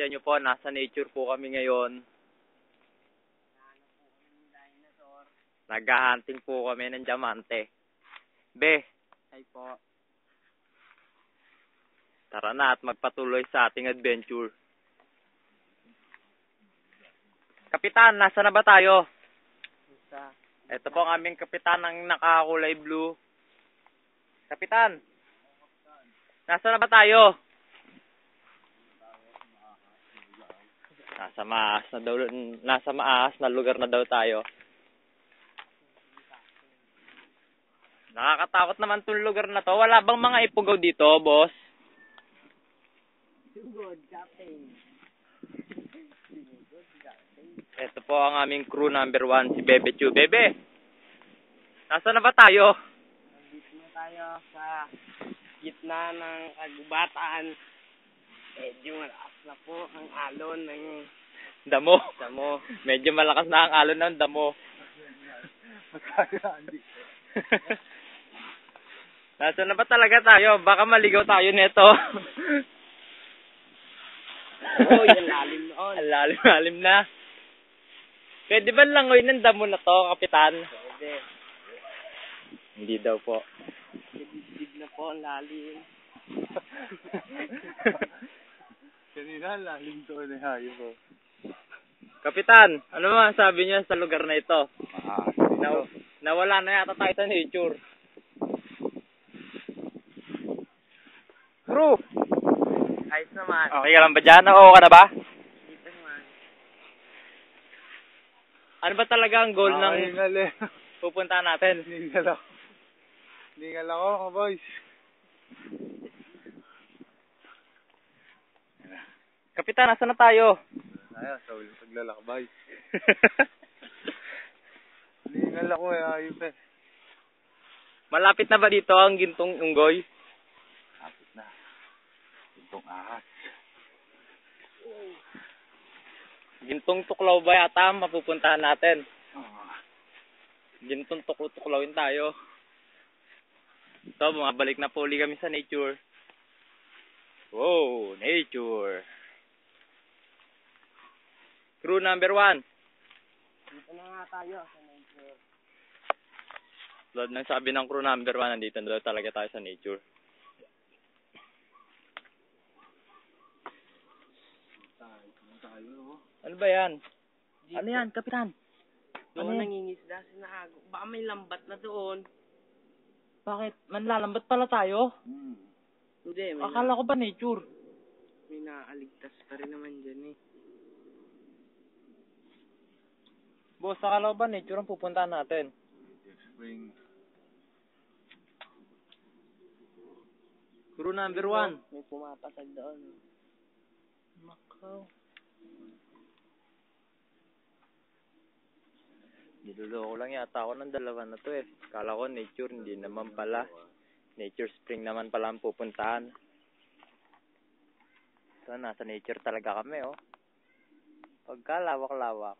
napapansin nyo po, nasa nature po kami ngayon. Nag-hunting po kami ng diamante. Be, Ay po. tara na at magpatuloy sa ating adventure. Kapitan, nasa na ba tayo? Isa. Ito po ang aming kapitan ng nakakulay blue. Kapitan, nasa na ba tayo? Nasa maas na lugar na daw tayo. Nakakatakot naman tong lugar na to. Wala bang mga ipugaw dito, boss? Good, Captain. Ito po ang aming crew number 1, si Bebe Chu. Bebe, nasa na ba tayo? Nandito na tayo sa gitna ng kagubatan. Medyo malakas na po ang alon ng Damo. damo. Medyo malakas na ang alon ng damo. Nasa na ba talaga tayo? Baka maligaw tayo nito. Oh, yung lalim noon. Ang lalim na. Pwede ba langoy ng damo na to, kapitan? Pwede. Hindi daw po. Big na po ang lalim. Kanina, lalim to na hayo ko. Kapitan, ano masasabi niyo sa lugar na ito? Dito. Nawala na yata tayo sa nature. Crew! Ayos naman. Okay ka lang ba dyan? Oo ka na ba? Dito naman. Ano ba talaga ang goal ng Hingal eh. pupuntahan natin? Hingal ako. Hingal ako, mga boys. Kapitan, nasa na tayo? Ay, sa ulit paglalakbay. Hingal ako eh, ayos eh. Malapit na ba dito ang Gintong Unggoy? Kapit na. Itong ahas. Gintong Tuklaw ba yata ang mapupuntahan natin? Gintong Tuklawin tayo. So, bumabalik na po uli kami sa nature. Wow, nature. Crew number 1. Dito na nga tayo sa nature. Lord ng sabi ng crew number 1, nandito na daw talaga tayo sa nature. Ano ba yan? Dito. Ano yan, kapitan? Doon Ano yan? nangingisda si Naago. Baka may lambat na doon. Bakit? Manlalambat pala tayo? Hindi, Akala ko ba nature? may naaligtas pa rin naman dyan eh. Boss, akala ko ba nature ang pupuntahan natin? Spring. Crew number 1. May pumapasag doon. Macau. Niloloko lang yata ako ng dalawa na to eh. Kala ko nature, hindi naman pala. Nature spring naman pala ang pupuntahan. So, nasa nature talaga kami oh. Pagka lawak-lawak.